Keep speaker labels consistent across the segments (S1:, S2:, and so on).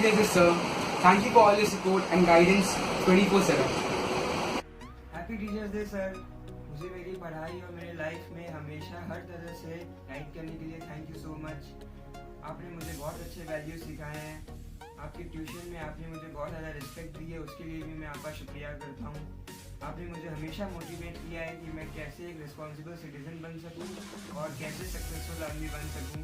S1: Tejas sir, thank you for all your support and guidance 24/7.
S2: Happy teachers day sir. मुझे मेरी पढ़ाई और मेरे लाइफ में हमेशा हर तरह से गाइड करने के लिए थैंक यू सो मच। आपने मुझे बहुत अच्छे वैल्यूज सिखाए हैं। आपके ट्यूशन में आपने मुझे बहुत ज़्यादा रिस्पेक्ट दी है, उसके लिए भी मैं आपका शुक्रिया करता हूँ। आपने मुझे हमेशा मोटिवेट किया है कि मैं कैसे एक रिस्पॉन्सिबल सिटीजन बन सकूँ और कैसे सक्सेसफुल आदमी बन सकूँ।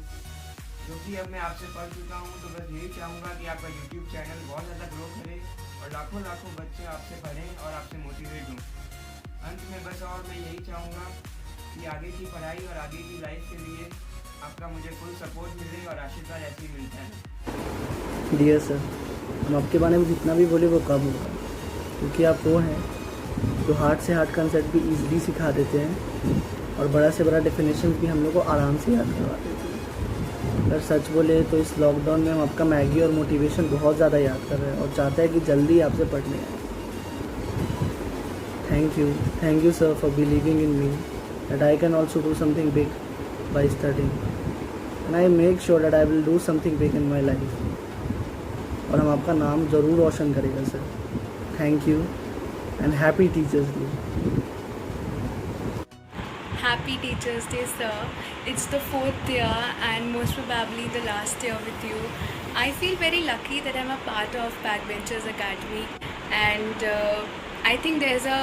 S2: जो कि अब मैं आपसे पढ़ चुका हूँ, तो बस यही चाहूँगा कि आपका यूट्यूब चैनल बहुत ज़्यादा ग्रो करे और लाखों लाखों बच्चे आपसे पढ़ें और आपसे मोटिवेट हों। अंत में बस और मैं यही चाहूँगा कि आगे की पढ़ाई और आगे की लाइफ के लिए आपका मुझे फुल सपोर्ट मिले और आशीर्वाद ऐसे ही मिलता है।
S3: डियर सर, हम आपके बारे में जितना भी बोले वो कम होगा, क्योंकि आप वो हैं जो हार्ड से हार्ड कंसेप्ट भी ईजिली सिखा देते हैं और बड़ा से बड़ा डेफिनेशन भी हम लोग को आराम से याद करवा देते हैं। अगर सच बोले तो इस लॉकडाउन में हम आपका मैगी और मोटिवेशन बहुत ज़्यादा याद कर रहे हैं और चाहते हैं कि जल्दी आपसे पढ़ने आए। Thank you sir for believing in me that I can also do something big by studying and I make sure that I will do something big in my life. और हम आपका नाम ज़रूर रोशन करेगा sir. Thank you and happy Teachers Day.
S4: Happy Teachers Day, sir. It's the 4th year and most probably the last year with you. I feel very lucky that I'm a part of Backbenchers Academy, and I think there's a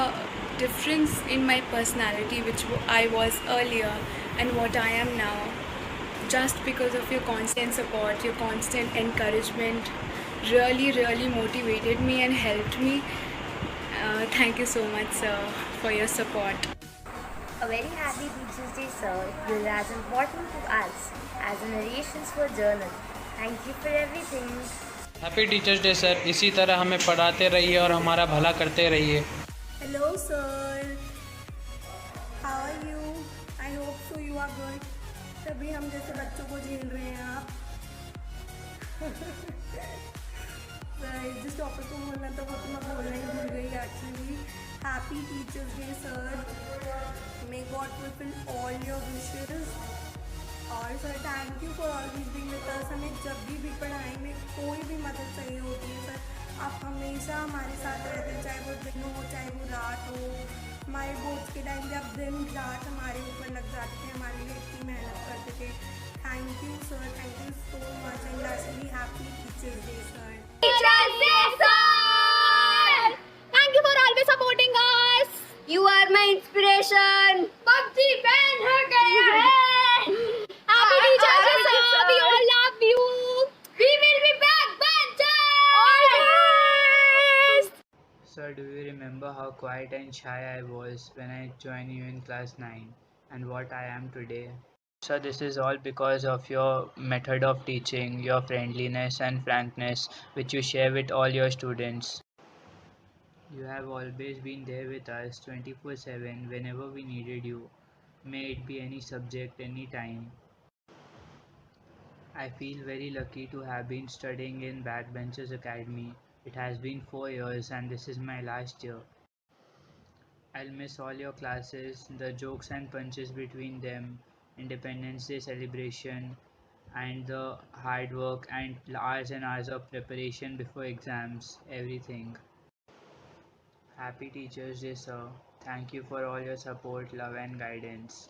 S4: difference in my personality which I was earlier and what I am now, just because of your constant support, your constant encouragement really motivated me and helped me. Thank you so much, sir, for your support.
S5: A very happy Teachers Day, sir. You're as important to us as the narrations for journal. Thank you for everything.
S6: Happy teachers day sir. इसी तरह हमें पढ़ाते रहिए और हमारा भला करते रहिए।
S7: Hello sir, how are you? I hope so you are good. तभी हम जैसे बच्चों को झेल रहे हैं आप। जिस टॉपिक को बोलना था वो तो मैं बोलना ही भूल गई actually. Happy teachers day sir, may God fulfil all your wishes. और sir thank you for always being with us. हमें जब भी पढ़ाई में कोई भी मदद चाहिए होती है सर, आप हमेशा हमारे साथ रहते हैं, चाहे वो दिन हो चाहे वो रात हो। हमारे बोर्ड्स के टाइम पे आप दिन रात हमारे ऊपर लग जाते थे, हमारे लिए इतनी मेहनत करते थे। Thank you sir, thank you so much and lastly happy teachers day sir.
S5: Teachers Day, sir! Thank you for always supporting us. You are my inspiration. PUBG ban हो गया है. Happy Teachers Day, sir. We all love you. We will be backbenchers. Always.
S8: Sir, do you remember how quiet and shy I was when I joined you in class 9 and what I am today? Sir, this is all because of your method of teaching, your friendliness and frankness which you share with all your students. You have always been there with us 24/7 whenever we needed you, may it be any subject, any time. I feel very lucky to have been studying in Backbenchers Academy. It has been 4 years and this is my last year. I'll miss all your classes, the jokes and punches between them, Independence Day celebration, and the hard work and hours of preparation before exams, everything. Happy Teachers Day, sir. Thank you for all your support, love and guidance.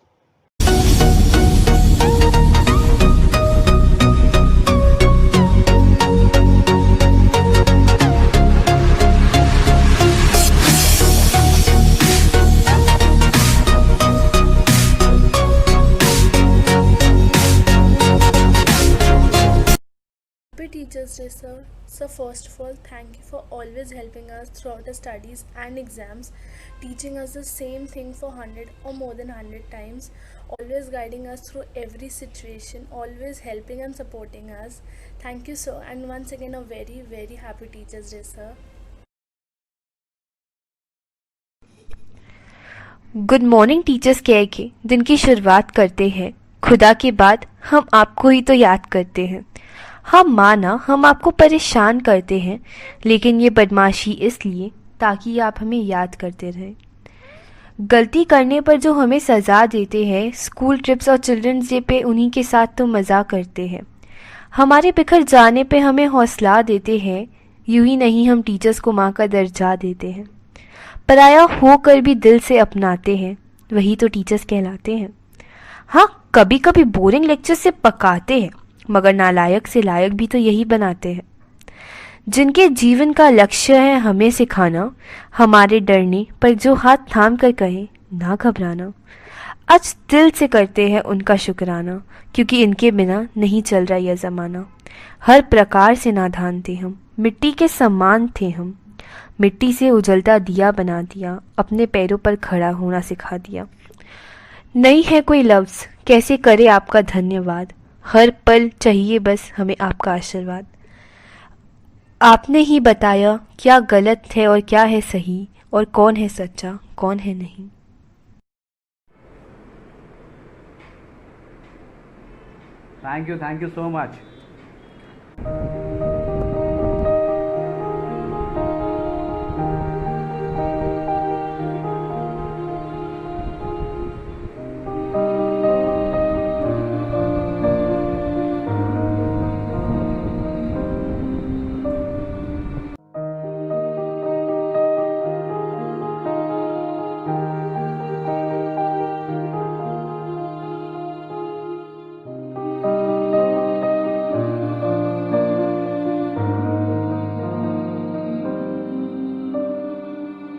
S4: Happy Teachers Day, sir. So first of all, thank you for always helping us throughout the studies and exams, teaching us the same thing for 100 or more than 100 times, always guiding us through every situation, always helping and supporting us. Thank you, sir. And once again, a very happy Teachers Day, sir.
S9: Good morning teachers कह के दिन की शुरुआत करते हैं। खुदा के बाद हम आपको ही तो याद करते हैं। हम माना हम आपको परेशान करते हैं, लेकिन ये बदमाशी इसलिए ताकि आप हमें याद करते रहें। गलती करने पर जो हमें सज़ा देते हैं, स्कूल ट्रिप्स और चिल्ड्रंस डे पे उन्हीं के साथ तो मज़ा करते हैं। हमारे बिखर जाने पे हमें हौसला देते हैं। यूं ही नहीं, हम टीचर्स को माँ का दर्जा देते हैं। पराया होकर भी दिल से अपनाते हैं, वही तो टीचर्स कहलाते हैं। हाँ, कभी कभी बोरिंग लेक्चर से पकाते हैं, मगर नालायक से लायक भी तो यही बनाते हैं। जिनके जीवन का लक्ष्य है हमें सिखाना, हमारे डरने पर जो हाथ थाम कर कहे ना घबराना। आज दिल से करते हैं उनका शुक्राना, क्योंकि इनके बिना नहीं चल रहा यह ज़माना। हर प्रकार से नादान थे हम, मिट्टी के समान थे हम। मिट्टी से उजलता दिया बना दिया, अपने पैरों पर खड़ा होना सिखा दिया। नहीं है कोई लफ्ज़ कैसे करे आपका धन्यवाद, हर पल चाहिए बस हमें आपका आशीर्वाद। आपने ही बताया क्या गलत है और क्या है सही, और कौन है सच्चा कौन है नहीं।
S10: Thank you so much.